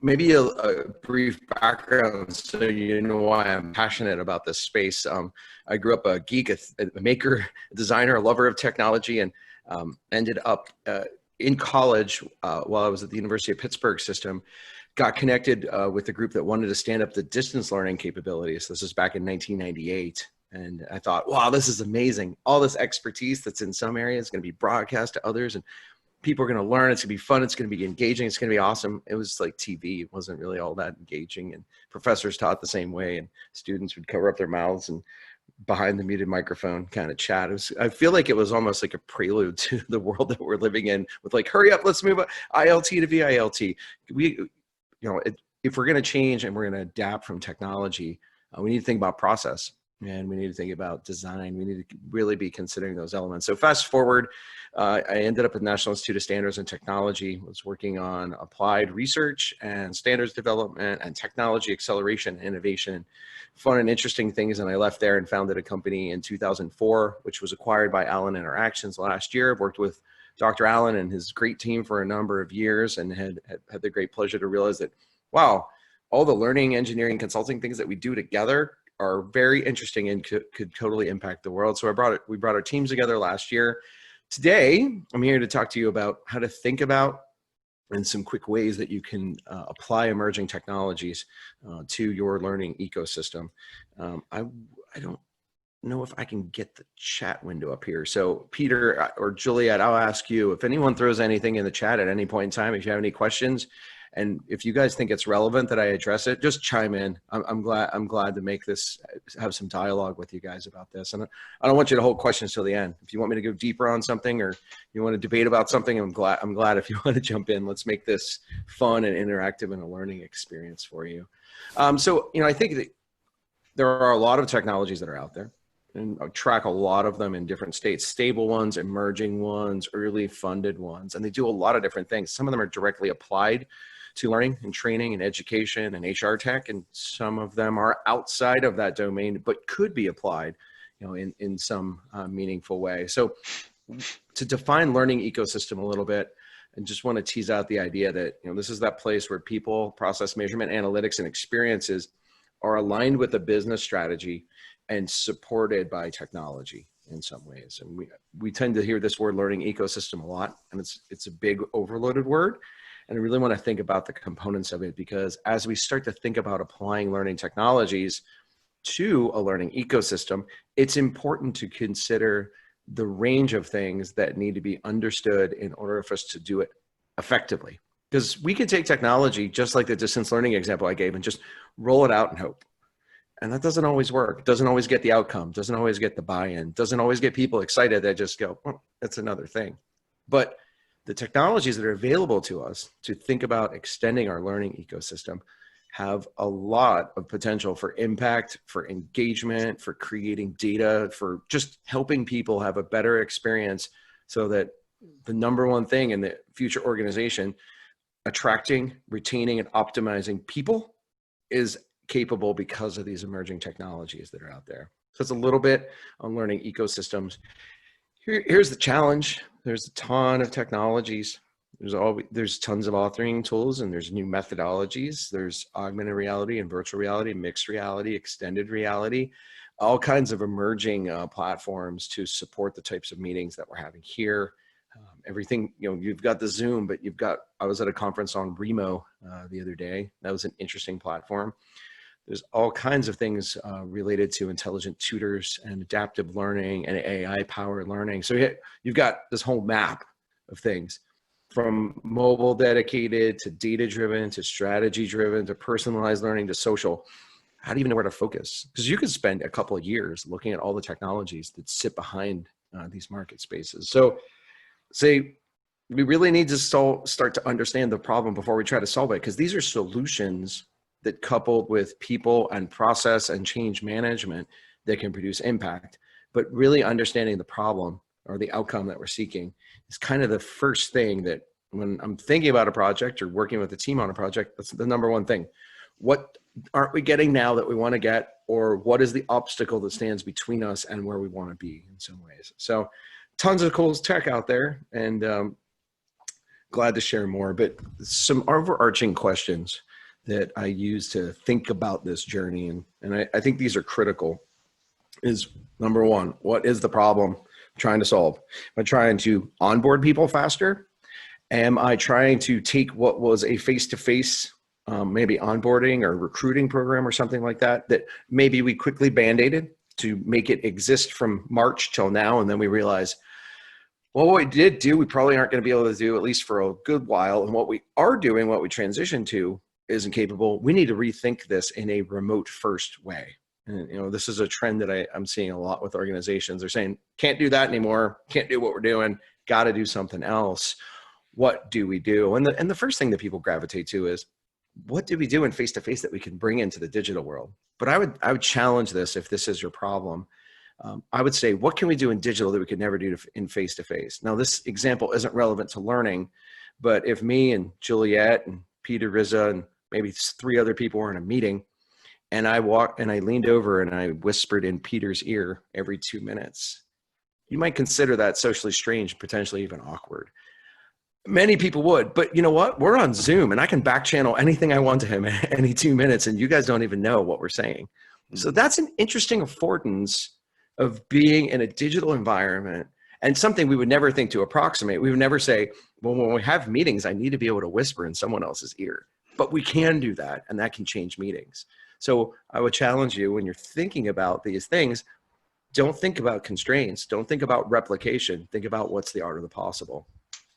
maybe a brief background so you know why I'm passionate about this space. I grew up a geek, a maker, a designer, a lover of technology, and ended up in college while I was at the University of Pittsburgh system, got connected with a group that wanted to stand up the distance learning capabilities. This was back in 1998. And I thought, wow, this is amazing. All this expertise that's in some areas is going to be broadcast to others, and people are going to learn. It's going to be fun. It's going to be engaging. It's going to be awesome. It was like TV. It wasn't really all that engaging, and professors taught the same way, and students would cover up their mouths and behind the muted microphone kind of chat. I feel like it was almost like a prelude to the world that we're living in with like, hurry up, let's move ILT to VILT. If we're going to change and we're going to adapt from technology, we need to think about process. And we need to think about design. We need to really be considering those elements. So fast forward, I ended up at the National Institute of Standards and Technology, was working on applied research and standards development and technology acceleration, innovation, fun and interesting things. And I left there and founded a company in 2004, which was acquired by Allen Interactions last year. I've worked with Dr. Allen and his great team for a number of years, and had the great pleasure to realize that, wow, all the learning, engineering, consulting things that we do together are very interesting and could totally impact the world. So we brought our teams together last year. Today, I'm here to talk to you about how to think about and some quick ways that you can apply emerging technologies to your learning ecosystem. I don't know if I can get the chat window up here. So Peter or Juliet, I'll ask you if anyone throws anything in the chat at any point in time, if you have any questions. And if you guys think it's relevant that I address it, just chime in. I'm glad to make this, have some dialogue with you guys about this. And I don't want you to hold questions till the end. If you want me to go deeper on something, or you want to debate about something, I'm glad if you want to jump in. Let's make this fun and interactive and a learning experience for you. So, I think that there are a lot of technologies that are out there, and I track a lot of them in different states, stable ones, emerging ones, early funded ones, and they do a lot of different things. Some of them are directly applied to learning and training and education and HR tech, and some of them are outside of that domain, but could be applied, in some meaningful way. So to define learning ecosystem a little bit, and just want to tease out the idea that, this is that place where people, process, measurement, analytics, and experiences are aligned with a business strategy and supported by technology in some ways. And we tend to hear this word learning ecosystem a lot, and it's a big overloaded word. And I really want to think about the components of it, because as we start to think about applying learning technologies to a learning ecosystem, it's important to consider the range of things that need to be understood in order for us to do it effectively. Because we can take technology, just like the distance learning example I gave, and just roll it out and hope. And that doesn't always work. Doesn't always get the outcome, doesn't always get the buy-in, doesn't always get people excited that just go, oh, that's another thing. But the technologies that are available to us to think about extending our learning ecosystem have a lot of potential for impact, for engagement, for creating data, for just helping people have a better experience, so that the number one thing in the future organization, attracting, retaining, and optimizing people, is capable because of these emerging technologies that are out there. So it's a little bit on learning ecosystems. Here's the challenge. There's a ton of technologies. There's tons of authoring tools, and there's new methodologies. There's augmented reality and virtual reality, mixed reality, extended reality, all kinds of emerging platforms to support the types of meetings that we're having here. Everything, you've got the Zoom, but I was at a conference on Remo the other day. That was an interesting platform. There's all kinds of things related to intelligent tutors and adaptive learning and AI-powered learning. So you've got this whole map of things, from mobile dedicated to data-driven to strategy-driven to personalized learning to social. How do you even know where to focus? Because you could spend a couple of years looking at all the technologies that sit behind these market spaces. So we really need to start to understand the problem before we try to solve it, because these are solutions that, coupled with people and process and change management, that can produce impact. But really understanding the problem or the outcome that we're seeking is kind of the first thing that, when I'm thinking about a project or working with a team on a project, that's the number one thing. What aren't we getting now that we want to get, or what is the obstacle that stands between us and where we want to be in some ways? So tons of cool tech out there, and glad to share more, but some overarching questions that I use to think about this journey. And I think these are critical. Is number one, what is the problem I'm trying to solve? Am I trying to onboard people faster? Am I trying to take what was a face-to-face, maybe onboarding or recruiting program or something like that, that maybe we quickly band-aided to make it exist from March till now, and then we realize, well, what we did do, we probably aren't going to be able to do at least for a good while. And what we are doing, what we transitioned to, isn't capable. We need to rethink this in a remote first way. And, you know, this is a trend that I'm seeing a lot with organizations. They're saying, can't do that anymore. Can't do what we're doing. Got to do something else. What do we do? And the first thing that people gravitate to is, what do we do in face-to-face that we can bring into the digital world? But I would challenge this if this is your problem. I would say, what can we do in digital that we could never do in face-to-face? Now, this example isn't relevant to learning, but if me and Juliet and Peter Rizza and maybe 3 other people were in a meeting, and I leaned over and I whispered in Peter's ear every 2 minutes, you might consider that socially strange, potentially even awkward. Many people would, but you know what? We're on Zoom and I can back channel anything I want to him any 2 minutes and you guys don't even know what we're saying. So that's an interesting affordance of being in a digital environment, and something we would never think to approximate. We would never say, well, when we have meetings, I need to be able to whisper in someone else's ear, but we can do that, and that can change meetings. So I would challenge you, when you're thinking about these things, don't think about constraints. Don't think about replication. Think about what's the art of the possible.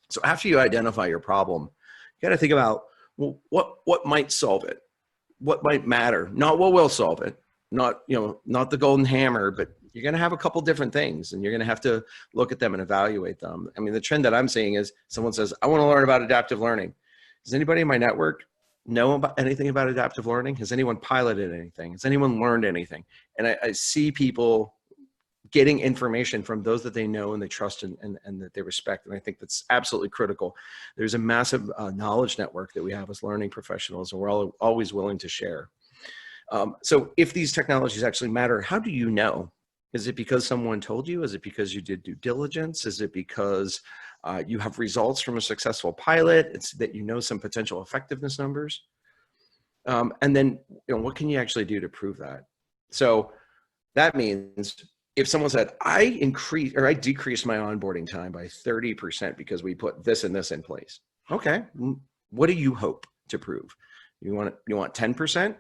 So after you identify your problem, you got to think about, well, what might solve it? What might matter? Not what will solve it. Not, you know, not the golden hammer, but you're going to have a couple different things and you're going to have to look at them and evaluate them. I mean, the trend that I'm seeing is someone says, I want to learn about adaptive learning. Does anybody in my network know about anything about adaptive learning? Has anyone piloted anything? Has anyone learned anything? And I see people getting information from those that they know and they trust and that they respect. And I think that's absolutely critical. There's a massive knowledge network that we have as learning professionals, and we're always willing to share. So if these technologies actually matter, how do you know? Is it because someone told you? Is it because you did due diligence? Is it because you have results from a successful pilot? It's that you know some potential effectiveness numbers. And then, you know, what can you actually do to prove that? So that means if someone said, I decreased my onboarding time by 30% because we put this and this in place. Okay, what do you hope to prove? You want 10%?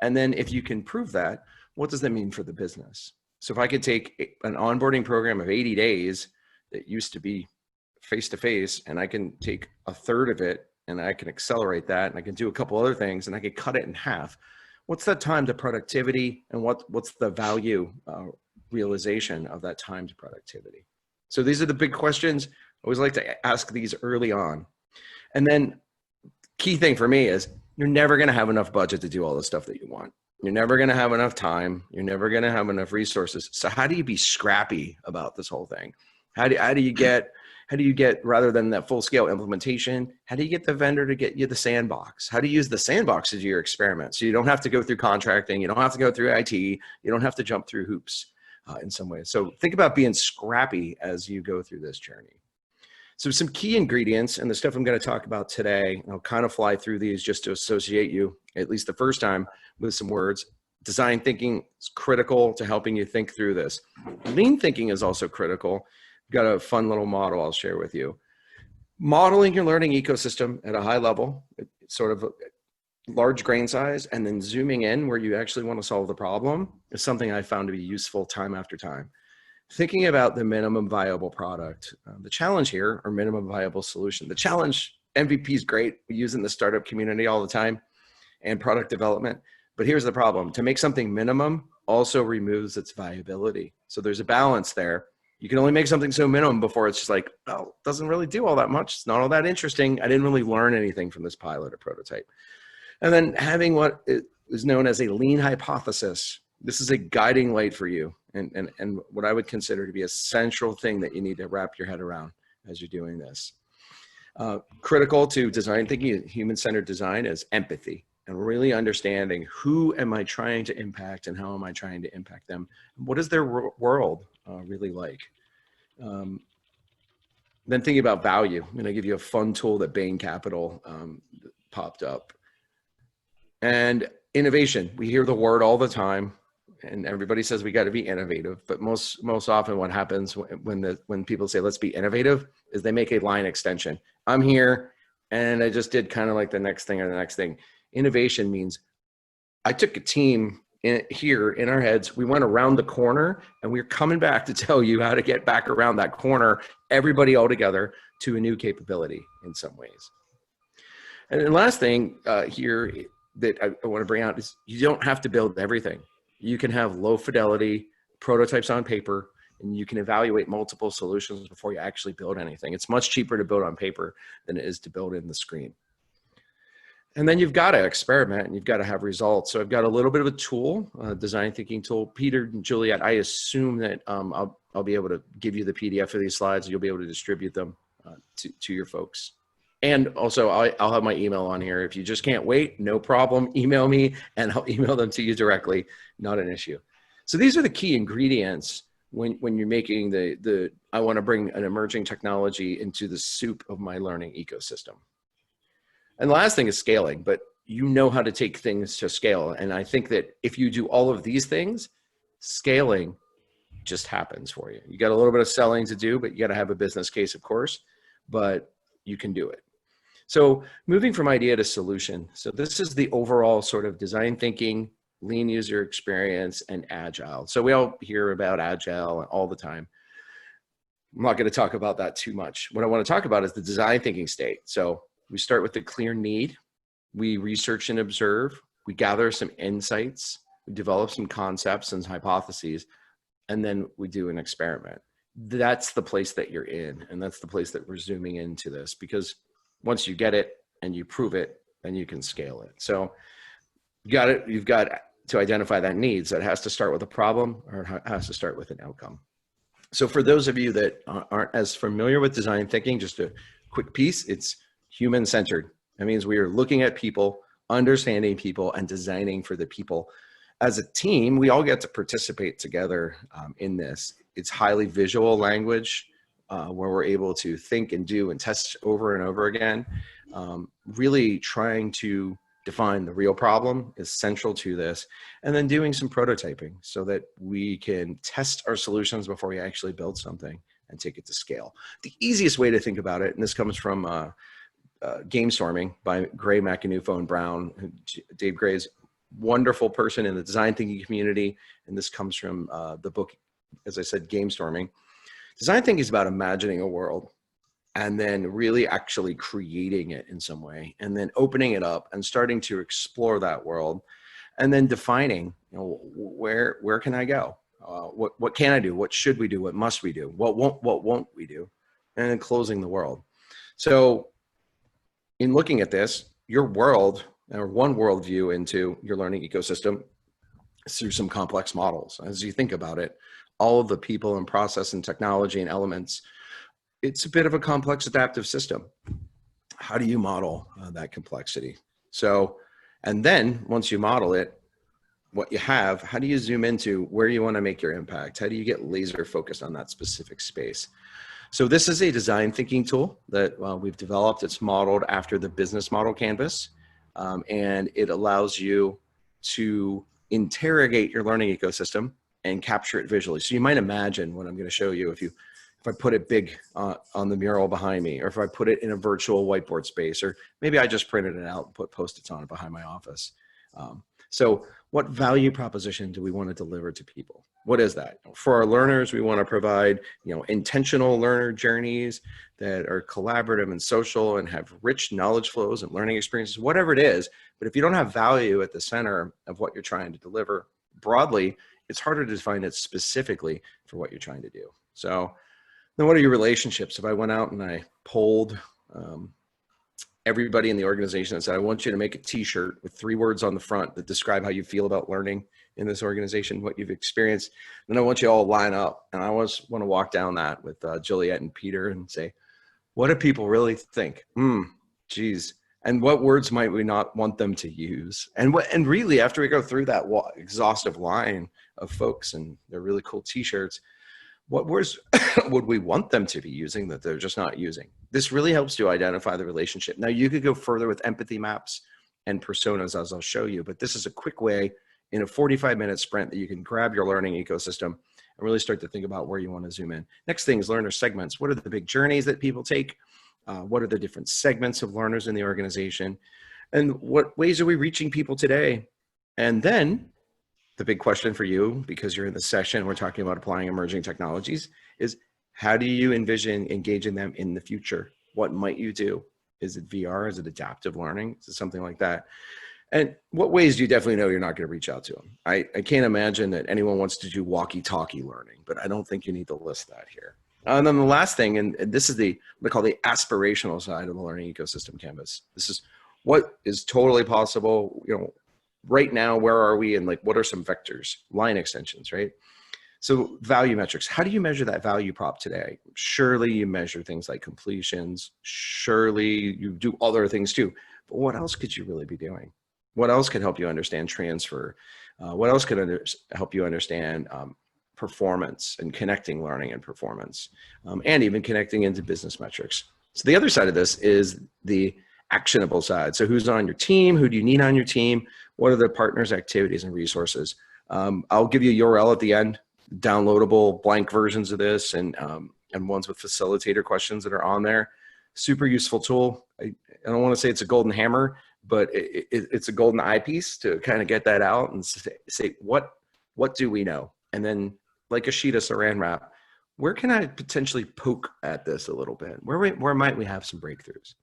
And then if you can prove that, what does that mean for the business? So if I could take an onboarding program of 80 days that used to be face-to-face, and I can take a third of it and I can accelerate that, and I can do a couple other things and I can cut it in half. What's that time to productivity, and what's the value realization of that time to productivity? So these are the big questions. I always like to ask these early on. And then key thing for me is, you're never going to have enough budget to do all the stuff that you want. You're never going to have enough time. You're never going to have enough resources. So how do you be scrappy about this whole thing? How do you get, rather than that full scale implementation, how do you get the vendor to get you the sandbox? How do you use the sandbox to do your experiment? So you don't have to go through contracting. You don't have to go through IT. You don't have to jump through hoops in some ways. So think about being scrappy as you go through this journey. So some key ingredients, and the stuff I'm going to talk about today, I'll kind of fly through these just to associate you, at least the first time, with some words. Design thinking is critical to helping you think through this. Lean thinking is also critical. I've got a fun little model I'll share with you. Modeling your learning ecosystem at a high level, sort of a large grain size, and then zooming in where you actually want to solve the problem is something I found to be useful time after time. Thinking about the minimum viable product. The challenge here, or minimum viable solution. The challenge, MVP is great. We use it in the startup community all the time and product development. But here's the problem. To make something minimum also removes its viability. So there's a balance there. You can only make something so minimum before it's just like, well, it doesn't really do all that much. It's not all that interesting. I didn't really learn anything from this pilot or prototype. And then having what is known as a lean hypothesis. This is a guiding light for you, and what I would consider to be a central thing that you need to wrap your head around as you're doing this. Critical to design thinking, human-centered design, is empathy and really understanding who am I trying to impact and how am I trying to impact them. What is their world really like? Then thinking about value. I'm going to give you a fun tool that Bain Capital popped up. And innovation, we hear the word all the time, and everybody says we got to be innovative. But most often, what happens when people say let's be innovative is they make a line extension. I'm here, and I just did kind of like the next thing or the next thing. Innovation means I took a team here in our heads. We went around the corner, and we're coming back to tell you how to get back around that corner, everybody all together, to a new capability in some ways. And the last thing here that I want to bring out is you don't have to build everything. You can have low fidelity prototypes on paper, and you can evaluate multiple solutions before you actually build anything. It's much cheaper to build on paper than it is to build in the screen. And then you've got to experiment, and you've got to have results. So I've got a little bit of a tool, a design thinking tool. Peter and Juliet, I assume that I'll be able to give you the PDF of these slides, and you'll be able to distribute them to your folks. And also, I'll have my email on here. If you just can't wait, no problem. Email me, and I'll email them to you directly. Not an issue. So these are the key ingredients when you're making I want to bring an emerging technology into the soup of my learning ecosystem. And the last thing is scaling, but you know how to take things to scale. And I think that if you do all of these things, scaling just happens for you. You got a little bit of selling to do, but you got to have a business case, of course, but you can do it. So moving from idea to solution. So this is the overall sort of design thinking, lean user experience, and agile. So we all hear about agile all the time. I'm not going to talk about that too much. What I want to talk about is the design thinking state. So we start with the clear need. We research and observe. We gather some insights. We develop some concepts and hypotheses, and then we do an experiment. That's the place that you're in, and that's the place that we're zooming into this, because once you get it and you prove it, then you can scale it. So you've got to identify that need. So it has to start with a problem, or it has to start with an outcome. So for those of you that aren't as familiar with design thinking, just a quick piece, it's human-centered. That means we are looking at people, understanding people, and designing for the people. As a team, we all get to participate together in this. It's highly visual language where we're able to think and do and test over and over again. Really trying to define the real problem is central to this. And then doing some prototyping so that we can test our solutions before we actually build something and take it to scale. The easiest way to think about it, and this comes from Game Storming by Gray, McAnufo, and Brown. Dave Gray's wonderful person in the design thinking community, and this comes from the book, as I said, Game Storming. Design thinking is about imagining a world and then really actually creating it in some way, and then opening it up and starting to explore that world, and then defining, where can I go? What can I do? What should we do? What must we do? What won't we do? And then closing the world. So in looking at this, your world, or one worldview into your learning ecosystem, is through some complex models. As you think about it, all of the people and process and technology and elements, it's a bit of a complex adaptive system. How do you model that complexity? So, and then once you model it, what you have, how do you zoom into where you want to make your impact? How do you get laser focused on that specific space? So this is a design thinking tool that we've developed. It's modeled after the business model canvas, and it allows you to interrogate your learning ecosystem and capture it visually. So you might imagine what I'm going to show you if I put it big on the mural behind me, or if I put it in a virtual whiteboard space, or maybe I just printed it out and put Post-its on it behind my office. So what value proposition do we want to deliver to people? What is that? For our learners, we want to provide, intentional learner journeys that are collaborative and social and have rich knowledge flows and learning experiences, whatever it is. But if you don't have value at the center of what you're trying to deliver broadly, it's harder to define it specifically for what you're trying to do. So then what are your relationships? If I went out and I polled everybody in the organization and said, I want you to make a t-shirt with 3 words on the front that describe how you feel about learning in this organization, what you've experienced. Then I want you all to line up. And I always want to walk down that with Juliet and Peter and say, what do people really think? Geez. And what words might we not want them to use? And really, after we go through that exhaustive line of folks and their really cool t-shirts, what words would we want them to be using that they're just not using? This really helps to identify the relationship. Now, you could go further with empathy maps and personas, as I'll show you. But this is a quick way in a 45-minute sprint that you can grab your learning ecosystem and really start to think about where you want to zoom in. Next thing is learner segments. What are the big journeys that people take? What are the different segments of learners in the organization? And what ways are we reaching people today? And then the big question for you, because you're in the session, we're talking about applying emerging technologies, is how do you envision engaging them in the future? What might you do? Is it VR? Is it adaptive learning? Is it something like that? And what ways do you definitely know you're not going to reach out to them? I can't imagine that anyone wants to do walkie-talkie learning, but I don't think you need to list that here. And then the last thing, and this is what I call the aspirational side of the learning ecosystem canvas. This is what is totally possible. You know, right now, where are we? And like, what are some vectors, line extensions, right? So value metrics, how do you measure that value prop today? Surely you measure things like completions. Surely you do other things too. But what else could you really be doing? What else could help you understand transfer? What else could help you understand performance and connecting learning and performance, and even connecting into business metrics? So the other side of this is the actionable side. So who's on your team? Who do you need on your team? What are the partners' activities and resources? I'll give you a URL at the end, downloadable blank versions of this, and ones with facilitator questions that are on there. Super useful tool. I don't want to say it's a golden hammer, but it's a golden eyepiece to kind of get that out and say what do we know? And then, like a sheet of saran wrap, where can I potentially poke at this a little bit? Where might we have some breakthroughs?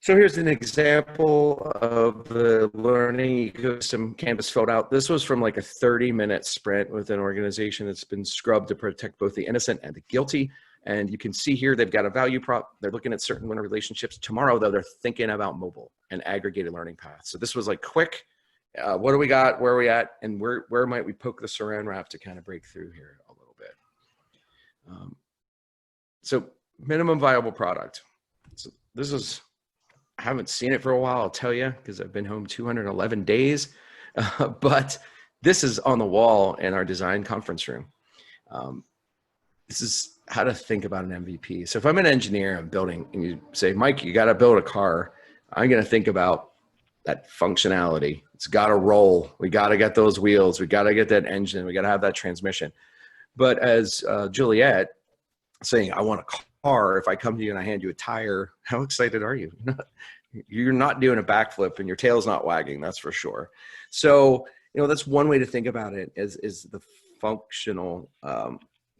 So here's an example of the learning ecosystem canvas filled out. This was from like a 30-minute sprint with an organization that's been scrubbed to protect both the innocent and the guilty. And you can see here, they've got a value prop. They're looking at certain learner relationships. Tomorrow, though, they're thinking about mobile and aggregated learning paths. So this was like quick, what do we got? Where are we at? And where might we poke the saran wrap to kind of break through here a little bit? So minimum viable product. So this is, I haven't seen it for a while, I'll tell you, because I've been home 211 days. But this is on the wall in our design conference room. This is how to think about an MVP. So if I'm an engineer, I'm building, and you say, Mike, you got to build a car, I'm going to think about that functionality. It's got to roll. We got to get those wheels. We got to get that engine. We got to have that transmission. But as Juliet saying, I want a car, if I come to you and I hand you a tire, how excited are you? You're not doing a backflip and your tail's not wagging, that's for sure. So, you know, that's one way to think about it, is the functional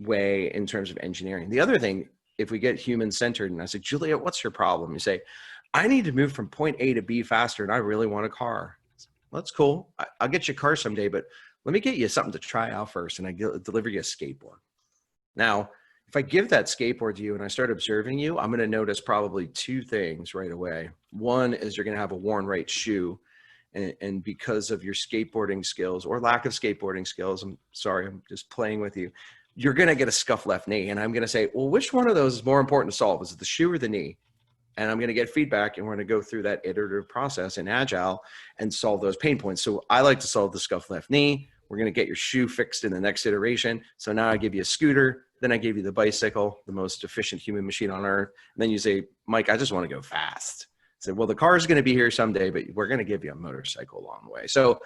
way in terms of engineering. The other thing, if we get human-centered, and I say, Juliet, what's your problem? You say, I need to move from point A to B faster, and I really want a car. Well, that's cool. I'll get you a car someday, but let me get you something to try out first, and I deliver you a skateboard. Now, if I give that skateboard to you and I start observing you, I'm going to notice probably two things right away. One is you're going to have a worn right shoe. And because of your skateboarding skills or lack of skateboarding skills, I'm sorry, I'm just playing with you, you're going to get a scuffed left knee. And I'm going to say, well, which one of those is more important to solve? Is it the shoe or the knee? And I'm going to get feedback, and we're going to go through that iterative process in Agile and solve those pain points. So I like to solve the scuffed left knee. We're going to get your shoe fixed in the next iteration. So now I give you a scooter. Then I gave you the bicycle, the most efficient human machine on earth. And then you say, Mike, I just want to go fast. I said, well, the car is going to be here someday, but we're going to give you a motorcycle along the way. So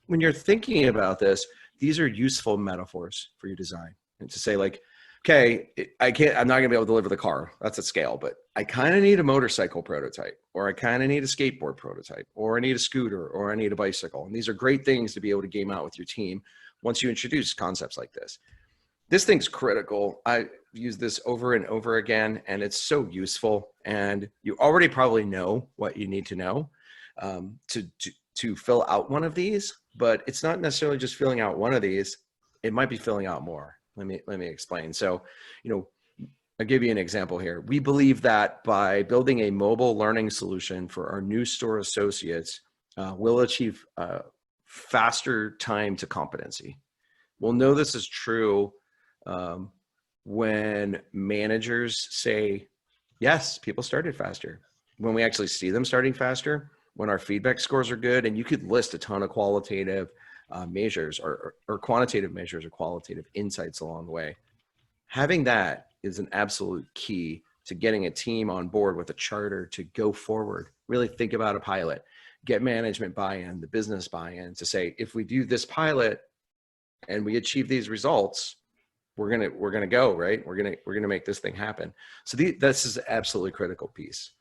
when you're thinking about this, these are useful metaphors for your design. And to say like, okay, I'm not going to be able to deliver the car. That's at scale, but I kind of need a motorcycle prototype, or I kind of need a skateboard prototype, or I need a scooter, or I need a bicycle. And these are great things to be able to game out with your team once you introduce concepts like this. This thing's critical. I use this over and over again, and it's so useful. And you already probably know what you need to know to fill out one of these, but it's not necessarily just filling out one of these. It might be filling out more. Let me explain. So, you know, I'll give you an example here. We believe that by building a mobile learning solution for our new store associates, we'll achieve faster time to competency. We'll know this is true when managers say, yes, people started faster. When we actually see them starting faster, when our feedback scores are good, and you could list a ton of qualitative measures or quantitative measures or qualitative insights along the way. Having that is an absolute key to getting a team on board with a charter to go forward, really think about a pilot, get management buy-in, the business buy-in to say, if we do this pilot and we achieve these results, we're gonna go, right? We're gonna make this thing happen. So this is an absolutely critical piece.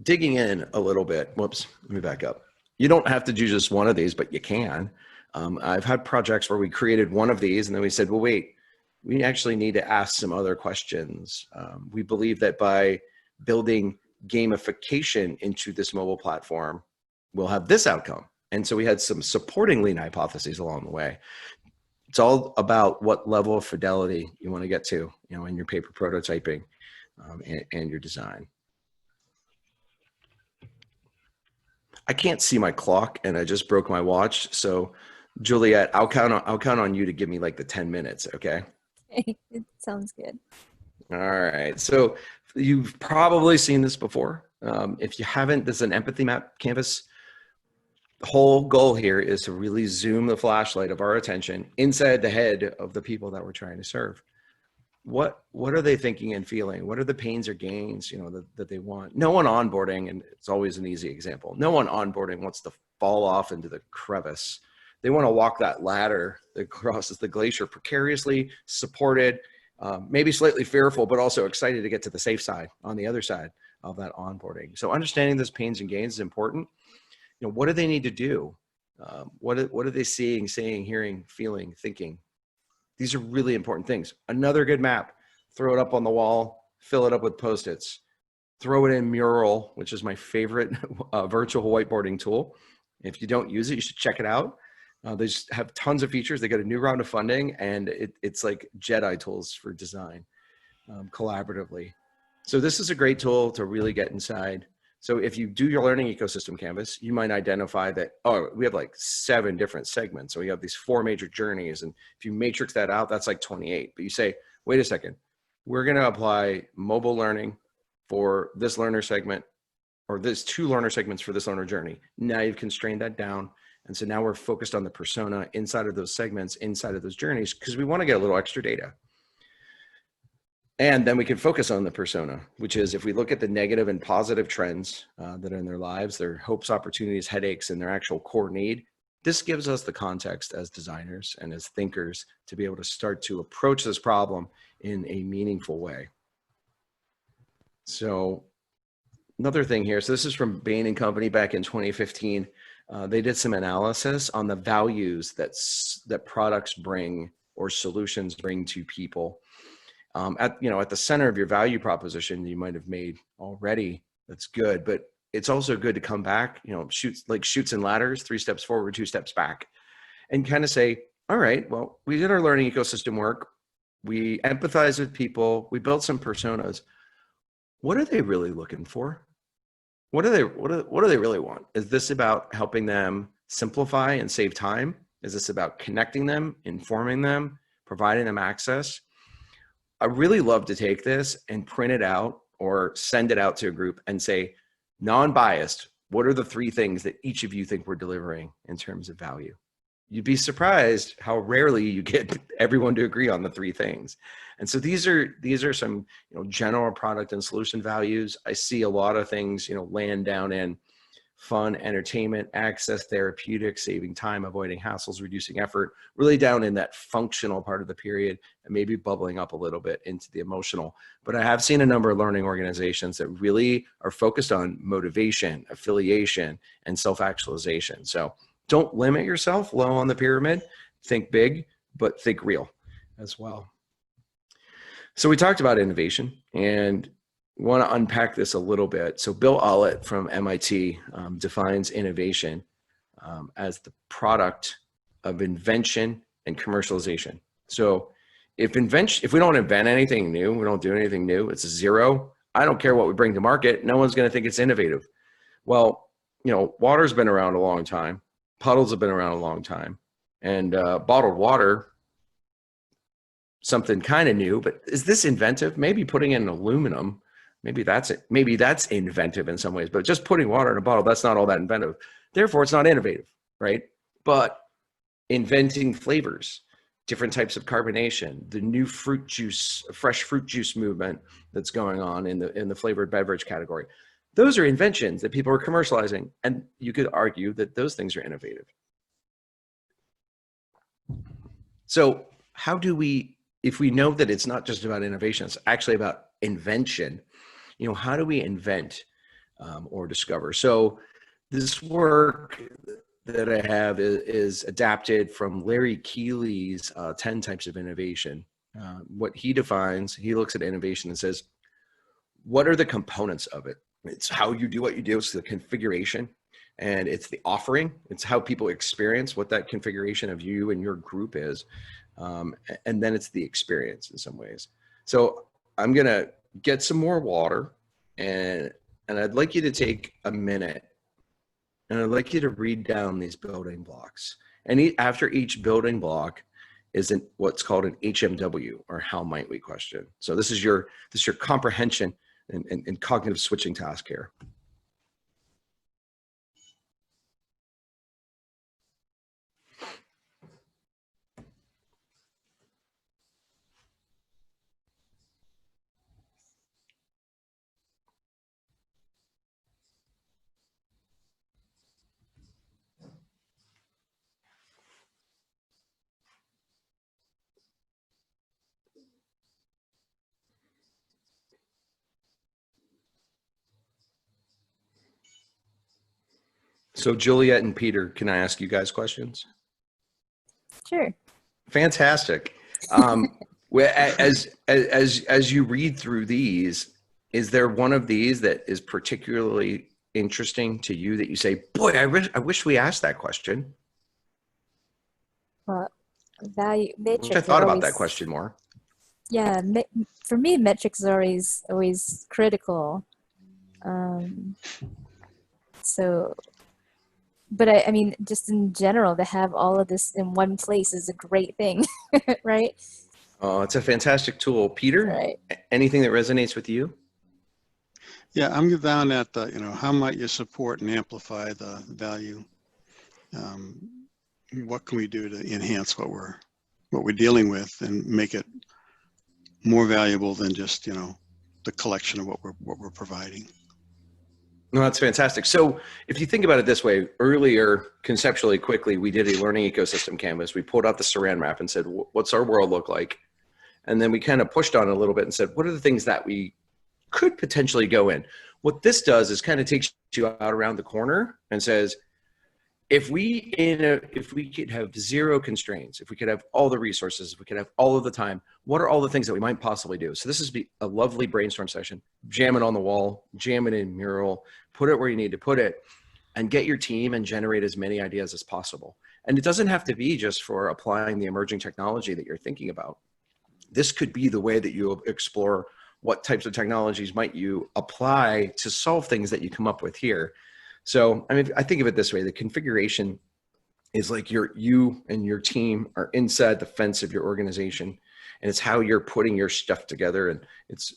Digging in a little bit, whoops, let me back up. You don't have to do just one of these, but you can. I've had projects where we created one of these and then we said, well, wait, we actually need to ask some other questions. We believe that by building gamification into this mobile platform, we'll have this outcome. And so we had some supporting lean hypotheses along the way. It's all about what level of fidelity you want to get to, in your paper prototyping and your design. I can't see my clock and I just broke my watch. So Juliet, I'll count on you to give me like the 10 minutes. Okay. It sounds good. All right. So you've probably seen this before. If you haven't, this is an empathy map canvas. The whole goal here is to really zoom the flashlight of our attention inside the head of the people that we're trying to serve. What are they thinking and feeling? What are the pains or gains, that they want? No one onboarding, and it's always an easy example, no one onboarding wants to fall off into the crevice. They want to walk that ladder that crosses the glacier precariously, supported, maybe slightly fearful, but also excited to get to the safe side on the other side of that onboarding. So understanding those pains and gains is important. What do they need to do? What are they seeing, saying, hearing, feeling, thinking? These are really important things. Another good map, throw it up on the wall, fill it up with Post-its, throw it in Mural, which is my favorite virtual whiteboarding tool. If you don't use it, you should check it out. They just have tons of features. They got a new round of funding, and it's like Jedi tools for design collaboratively. So this is a great tool to really get inside. So if you do your learning ecosystem canvas, you might identify that, we have like 7 different segments. So we have these 4 major journeys. And if you matrix that out, that's like 28. But you say, wait a second, we're going to apply mobile learning for this learner segment, or there's 2 learner segments for this learner journey. Now you've constrained that down. And so now we're focused on the persona inside of those segments, inside of those journeys, because we want to get a little extra data. And then we can focus on the persona, which is if we look at the negative and positive trends that are in their lives, their hopes, opportunities, headaches, and their actual core need, this gives us the context as designers and as thinkers to be able to start to approach this problem in a meaningful way. So another thing here, so this is from Bain and Company back in 2015. They did some analysis on the values that products bring or solutions bring to people. At the center of your value proposition, you might have made already, that's good, but it's also good to come back, shoots and ladders, 3 steps forward, 2 steps back, and kind of say, all right, well, we did our learning ecosystem work. We empathize with people. We built some personas. What are they really looking for? What do they really want? Is this about helping them simplify and save time? Is this about connecting them, informing them, providing them access? I really love to take this and print it out or send it out to a group and say, non-biased, what are the 3 things that each of you think we're delivering in terms of value? You'd be surprised how rarely you get everyone to agree on the 3 things. And so these are some general product and solution values. I see a lot of things land down in fun, entertainment, access, therapeutics, saving time, avoiding hassles, reducing effort, really down in that functional part of the period, and maybe bubbling up a little bit into the emotional. But I have seen a number of learning organizations that really are focused on motivation, affiliation, and self-actualization. So don't limit yourself low on the pyramid. Think big, but think real as well. So we talked about innovation, and want to unpack this a little bit. So Bill Ollett from MIT defines innovation as the product of invention and commercialization. So if we don't invent anything new, we don't do anything new, it's a 0. I don't care what we bring to market. No one's going to think it's innovative. Well, water's been around a long time. Puddles have been around a long time. And bottled water, something kind of new, but is this inventive? Maybe putting in aluminum, maybe that's it. Maybe that's inventive in some ways, but just putting water in a bottle, that's not all that inventive. Therefore, it's not innovative, right? But inventing flavors, different types of carbonation, the new fruit juice, fresh fruit juice movement that's going on in the flavored beverage category. Those are inventions that people are commercializing, and you could argue that those things are innovative. So how do we, if we know that it's not just about innovation, it's actually about invention, you know, how do we invent or discover? So this work that I have is adapted from Larry Keeley's 10 types of innovation. What he defines, he looks at innovation and says, what are the components of it? It's how you do what you do. It's the configuration, and it's the offering. It's how people experience what that configuration of you and your group is. And then it's the experience in some ways. So I'm going to get some more water, and I'd like you to take a minute, and I'd like you to read down these building blocks. And after each building block is what's called an HMW, or how might we question. So this is your comprehension and cognitive switching task here. So Juliet and Peter, can I ask you guys questions? Sure. Fantastic. As you read through these, is there one of these that is particularly interesting to you that you say, boy, I wish we asked that question? Well, value Which I metrics thought are about always, that question more. yeah, for me, metrics are always critical. So, but I mean, just in general, to have all of this in one place is a great thing, right? Oh, it's a fantastic tool. Peter, Right. anything that resonates with you? Yeah, I'm down at the, how might you support and amplify the value? What can we do to enhance what we're dealing with and make it more valuable than just, the collection of what we're providing? No, that's fantastic. So if you think about it this way, earlier, conceptually quickly, we did a learning ecosystem canvas. We pulled out the saran wrap and said, what's our world look like? And then we kind of pushed on it a little bit and said, what are the things that we could potentially go in? What this does is kind of takes you out around the corner and says, if we could have zero constraints, if we could have all the resources, if we could have all of the time, what are all the things that we might possibly do? So this is a lovely brainstorm session. Jam it on the wall, jam it in Mural, put it where you need to put it, and get your team and generate as many ideas as possible. And it doesn't have to be just for applying the emerging technology that you're thinking about. This could be the way that you explore what types of technologies might you apply to solve things that you come up with here. So, I mean, I think of it this way, the configuration is like you and your team are inside the fence of your organization, and it's how you're putting your stuff together, and it's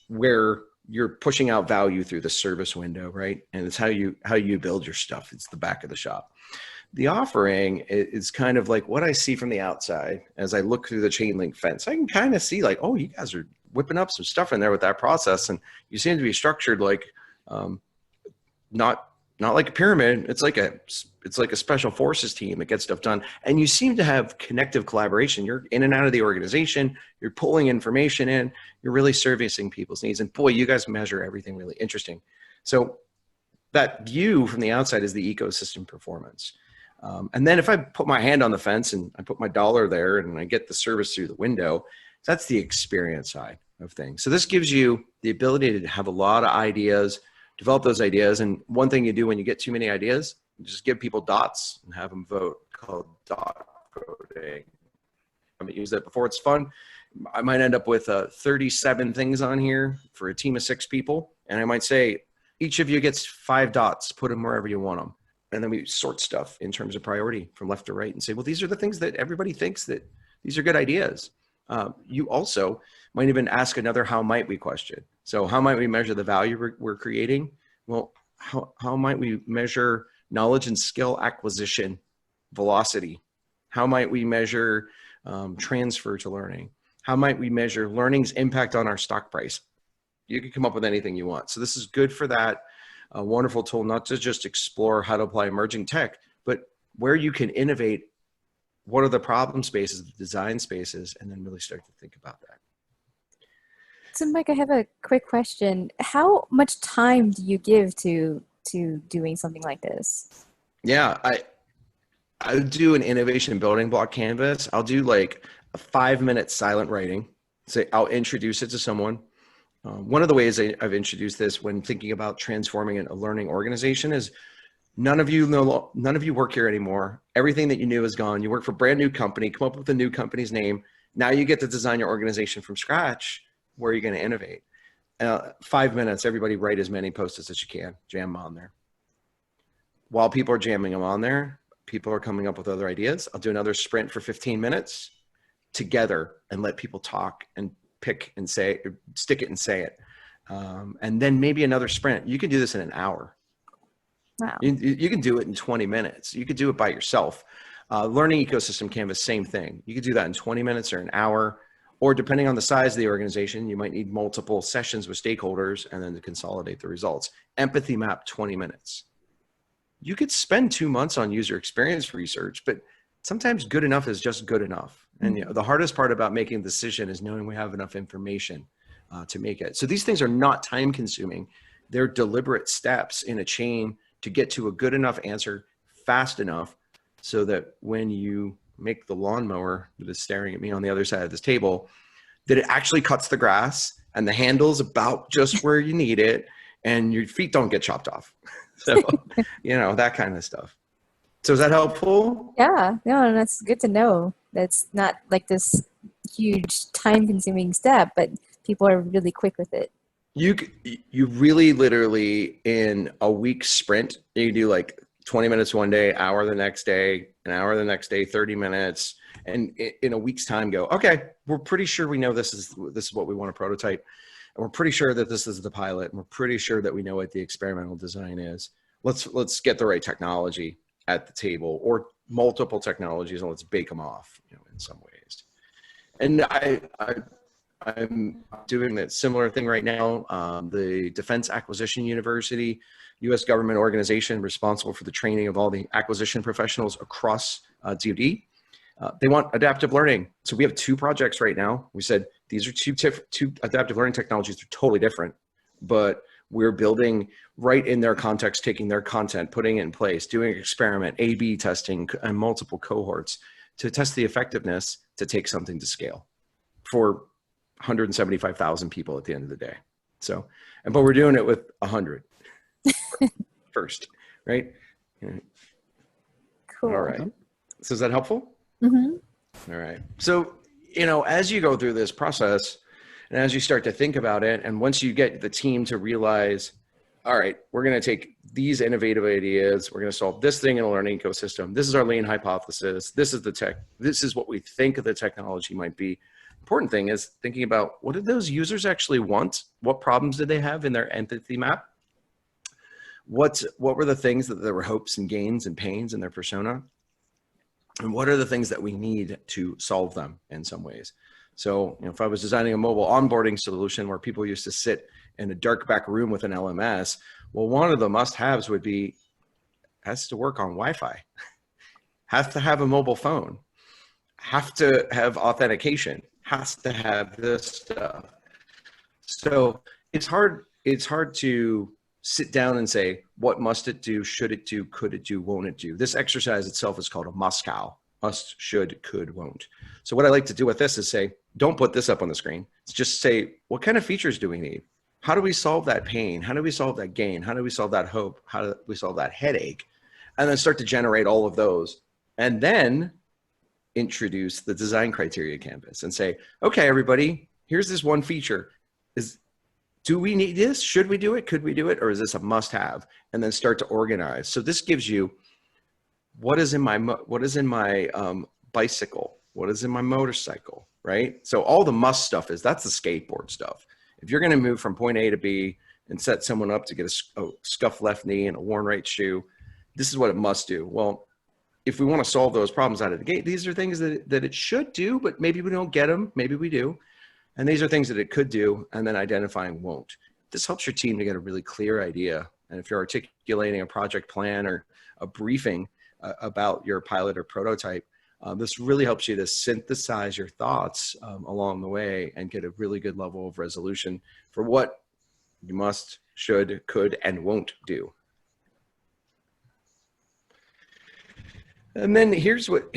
where you're pushing out value through the service window, right? And it's how you build your stuff. It's the back of the shop. The offering is kind of like what I see from the outside as I look through the chain link fence. I can kind of see like, oh, you guys are whipping up some stuff in there with that process, and you seem to be structured like not like a pyramid. It's like a special forces team that gets stuff done. And you seem to have connective collaboration. You're in and out of the organization. You're pulling information in. You're really servicing people's needs. And boy, you guys measure everything really interesting. So that view from the outside is the ecosystem performance. And then if I put my hand on the fence and I put my dollar there and I get the service through the window, that's the experience side of things. So this gives you the ability to have a lot of ideas, develop those ideas. And one thing you do when you get too many ideas, you just give people dots and have them vote, called dot voting. I'm gonna use that before. It's fun. I might end up with 37 things on here for a team of 6 people. And I might say, each of you gets 5 dots, put them wherever you want them. And then we sort stuff in terms of priority from left to right and say, well, these are the things that everybody thinks that these are good ideas. You also might even ask another how might we question. So how might we measure the value we're creating? Well, how might we measure knowledge and skill acquisition velocity? How might we measure transfer to learning? How might we measure learning's impact on our stock price? You can come up with anything you want. So this is good for that. A wonderful tool, not to just explore how to apply emerging tech, but where you can innovate. What are the problem spaces, the design spaces, and then really start to think about that. So Mike, I have a quick question. How much time do you give to doing something like this? Yeah, I do an innovation building block canvas. I'll do like a 5-minute silent writing. Say I'll introduce it to someone. One of the ways I've introduced this when thinking about transforming a learning organization is none of you work here anymore. Everything that you knew is gone. You work for a brand new company, come up with a new company's name. Now you get to design your organization from scratch. Where are you going to innovate? 5 minutes, everybody write as many post-its as you can, jam them on there. While people are jamming them on there, people are coming up with other ideas. I'll do another sprint for 15 minutes together and let people talk and pick and say, stick it and say it. And then maybe another sprint. You can do this in an hour. Wow. You can do it in 20 minutes. You could do it by yourself. Learning ecosystem canvas, same thing. You could do that in 20 minutes or an hour, or depending on the size of the organization, you might need multiple sessions with stakeholders and then to consolidate the results. Empathy map, 20 minutes. You could spend 2 months on user experience research, but sometimes good enough is just good enough. And the hardest part about making a decision is knowing we have enough information to make it. So these things are not time consuming. They're deliberate steps in a chain to get to a good enough answer fast enough so that when you make the lawnmower that is staring at me on the other side of this table, that it actually cuts the grass and the handle's about just where you need it and your feet don't get chopped off. So, that kind of stuff. So is that helpful? Yeah, no, that's good to know. That's not like this huge time consuming step, but people are really quick with it. You really literally in a week sprint, you do like 20 minutes one day, hour the next day, an hour the next day, 30 minutes. And in a week's time go, okay, we're pretty sure we know this is what we want to prototype. And we're pretty sure that this is the pilot. And we're pretty sure that we know what the experimental design is. Let's get the right technology at the table or multiple technologies and let's bake them off, in some ways. And I'm doing that similar thing right now. The Defense Acquisition University, U.S. government organization responsible for the training of all the acquisition professionals across DoD. They want adaptive learning. So we have 2 projects right now. We said these are two adaptive learning technologies. They're totally different, but we're building right in their context, taking their content, putting it in place, doing experiment, A/B testing, and multiple cohorts to test the effectiveness to take something to scale for 175,000 people at the end of the day. So, but we're doing it with 100 first, right? Cool. All right. So is that helpful? Mm-hmm. All right. So, as you go through this process and as you start to think about it, and once you get the team to realize, all right, we're going to take these innovative ideas, we're going to solve this thing in a learning ecosystem. This is our lean hypothesis. This is the tech. This is what we think the technology might be. Important thing is thinking about what did those users actually want? What problems did they have in their empathy map? What were the things that there were hopes and gains and pains in their persona? And what are the things that we need to solve them in some ways? So, if I was designing a mobile onboarding solution where people used to sit in a dark back room with an LMS, well, one of the must-haves would be, has to work on Wi-Fi, has to have a mobile phone, have to have authentication, has to have this stuff. So it's hard to sit down and say, what must it do? Should it do? Could it do? Won't it do? This exercise itself is called a must-how. Must, should, could, won't. So what I like to do with this is say, don't put this up on the screen. It's just say, what kind of features do we need? How do we solve that pain? How do we solve that gain? How do we solve that hope? How do we solve that headache? And then start to generate all of those. And then introduce the design criteria canvas and say, okay, everybody, here's this one feature. Do we need this? Should we do it? Could we do it? Or is this a must have? And then start to organize. So this gives you what is in my bicycle? What is in my motorcycle, right? So all the must stuff that's the skateboard stuff. If you're going to move from point A to B and set someone up to get a scuffed left knee and a worn right shoe, this is what it must do. Well, if we want to solve those problems out of the gate, these are things that it should do, but maybe we don't get them, maybe we do. And these are things that it could do, and then identifying won't. This helps your team to get a really clear idea. And if you're articulating a project plan or a briefing about your pilot or prototype, this really helps you to synthesize your thoughts along the way and get a really good level of resolution for what you must, should, could, and won't do. And then here's what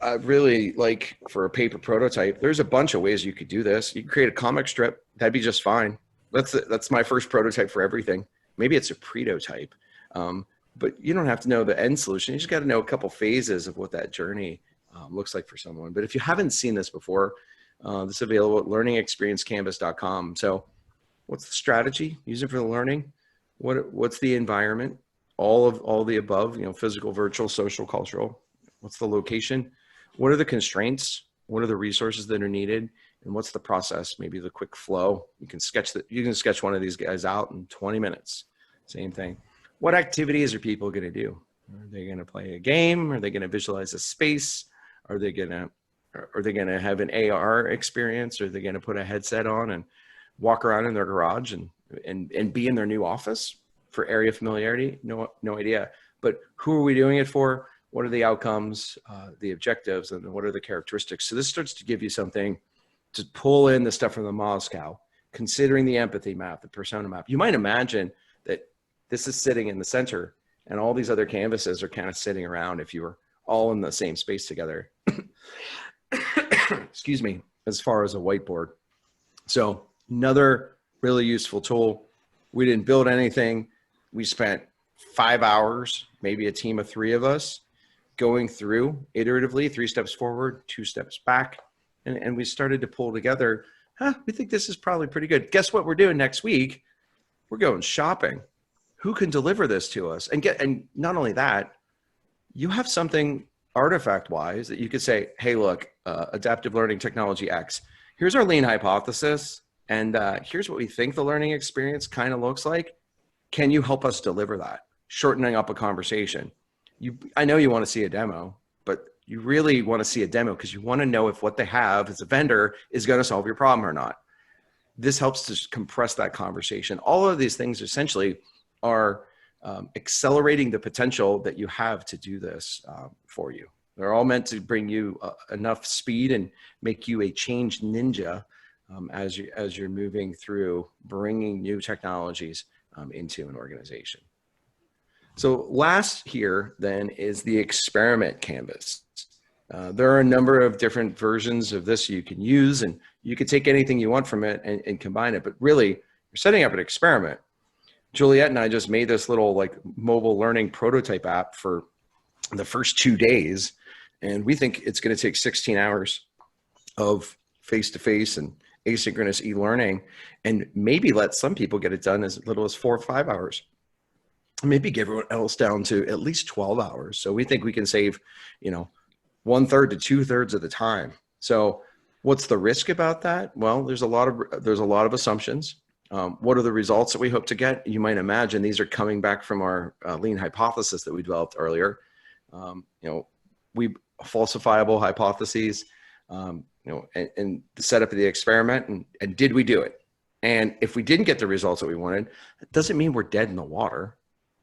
I really like for a paper prototype. There's a bunch of ways you could do this. You can create a comic strip. That'd be just fine. That's my first prototype for everything. Maybe it's a pretotype, but you don't have to know the end solution. You just got to know a couple phases of what that journey looks like for someone. But if you haven't seen this before, this is available at learningexperiencecanvas.com. So what's the strategy? Use it for the learning. What's the environment? All the above, you know, physical, virtual, social, cultural. What's the location? What are the constraints? What are the resources that are needed? And what's the process? Maybe the quick flow. You can sketch one of these guys out in 20 minutes. Same thing. What activities are people going to do? Are they going to play a game? Are they going to visualize a space? Are they going to have an AR experience? Are they going to put a headset on and walk around in their garage and be in their new office? For area familiarity, no idea. But who are we doing it for? What are the outcomes, the objectives, and what are the characteristics? So this starts to give you something to pull in the stuff from the Moscow, considering the empathy map, the persona map. You might imagine that this is sitting in the center and all these other canvases are kind of sitting around if you were all in the same space together. Excuse me, as far as a whiteboard. So another really useful tool. We didn't build anything. We spent 5 hours, maybe a team of 3 of us, going through iteratively, 3 steps forward, 2 steps back. And we started to pull together, we think this is probably pretty good. Guess what we're doing next week? We're going shopping. Who can deliver this to us? And not only that, you have something artifact-wise that you could say, hey, look, adaptive learning technology X, here's our lean hypothesis. And here's what we think the learning experience kind of looks like. Can you help us deliver that? Shortening up a conversation. I know you want to see a demo, but you really want to see a demo because you want to know if what they have as a vendor is going to solve your problem or not. This helps to compress that conversation. All of these things essentially are accelerating the potential that you have to do this for you. They're all meant to bring you enough speed and make you a change ninja as you're moving through bringing new technologies into an organization. So last here then is the experiment canvas. There are a number of different versions of this you can use, and you can take anything you want from it and combine it. But really, you're setting up an experiment. Juliet and I just made this little like mobile learning prototype app for the first 2 days, and we think it's going to take 16 hours of face-to-face and asynchronous e-learning, and maybe let some people get it done as little as 4 or 5 hours. Maybe get everyone else down to at least 12 hours. So we think we can save, 1/3 to 2/3 of the time. So what's the risk about that? Well, there's a lot of assumptions. What are the results that we hope to get? You might imagine these are coming back from our lean hypothesis that we developed earlier. We falsifiable hypotheses, and the setup of the experiment, and did we do it? And if we didn't get the results that we wanted, it doesn't mean we're dead in the water.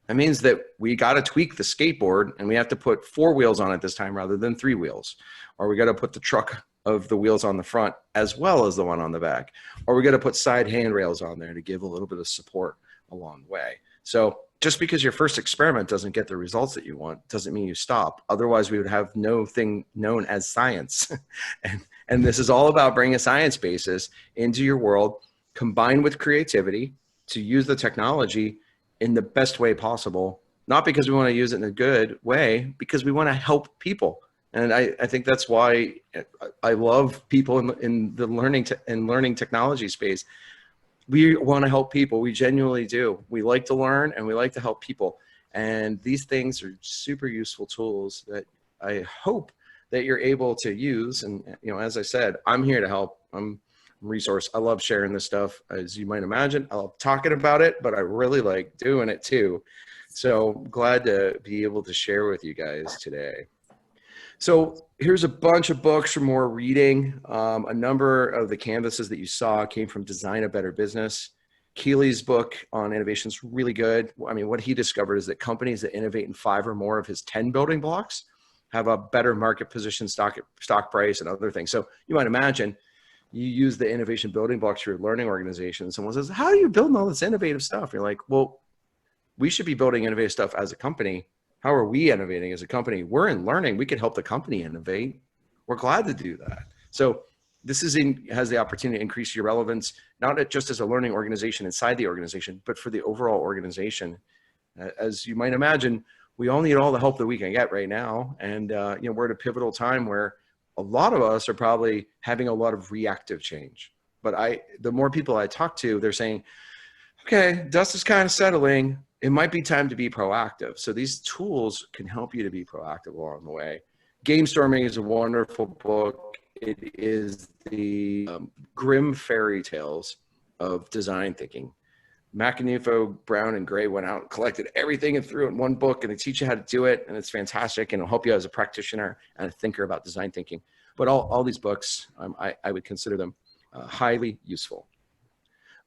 That means that we got to tweak the skateboard and we have to put 4 wheels on it this time rather than 3 wheels. Or we got to put the truck of the wheels on the front as well as the one on the back. Or we got to put side handrails on there to give a little bit of support along the way. So just because your first experiment doesn't get the results that you want doesn't mean you stop. Otherwise, we would have no thing known as science. and this is all about bringing a science basis into your world, combined with creativity to use the technology in the best way possible, not because we want to use it in a good way, because we want to help people. And I think that's why I love people in the learning technology space. We want to help people. We genuinely do. We like to learn and we like to help people. And these things are super useful tools that I hope that you're able to use. And, as I said, I'm here to help. I'm a resource. I love sharing this stuff, as you might imagine. I love talking about it, but I really like doing it too. So glad to be able to share with you guys today. So here's a bunch of books for more reading. A number of the canvases that you saw came from Design a Better Business. Keeley's book on innovation is really good. I mean, what he discovered is that companies that innovate in 5 or more of his 10 building blocks have a better market position, stock price, and other things. So you might imagine you use the innovation building blocks for your learning organization. Someone says, how are you building all this innovative stuff? You're like, well, we should be building innovative stuff as a company. How are we innovating as a company? We're in learning. We can help the company innovate. We're glad to do that. So this has the opportunity to increase your relevance, not just as a learning organization inside the organization, but for the overall organization. As you might imagine, we all need all the help that we can get right now. And we're at a pivotal time where a lot of us are probably having a lot of reactive change. But the more people I talk to, they're saying, okay, dust is kind of settling. It might be time to be proactive. So these tools can help you to be proactive along the way. Game Storming is a wonderful book. It is the grim fairy tales of design thinking. Macanufo, Brown, and Gray went out and collected everything and threw it in one book, and they teach you how to do it, and it's fantastic, and it'll help you as a practitioner and a thinker about design thinking. But all these books, I would consider them highly useful.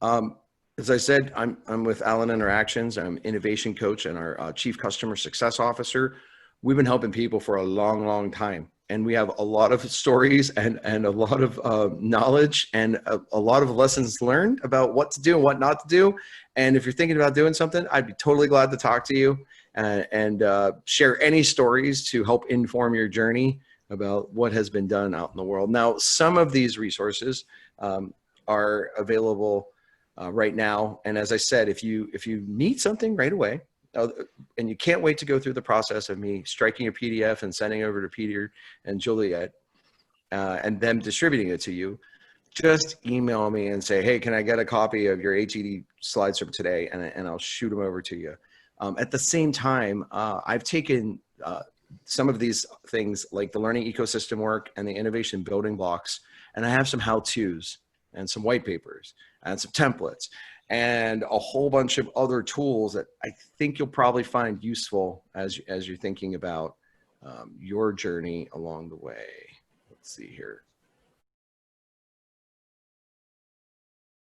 As I said, I'm with Allen Interactions. I'm innovation coach and our chief customer success officer. We've been helping people for a long, long time. And we have a lot of stories and a lot of knowledge and a lot of lessons learned about what to do and what not to do. And if you're thinking about doing something, I'd be totally glad to talk to you and share any stories to help inform your journey about what has been done out in the world. Now, some of these resources are available right now. And as I said, if you need something right away, and you can't wait to go through the process of me striking a PDF and sending over to Peter and Juliet and them distributing it to you, just email me and say, hey, can I get a copy of your HED slides from today? And I'll shoot them over to you. At the same time, I've taken some of these things like the learning ecosystem work and the innovation building blocks, and I have some how-tos and some white papers and some templates and a whole bunch of other tools that I think you'll probably find useful as you're thinking about your journey along the way. Let's see here.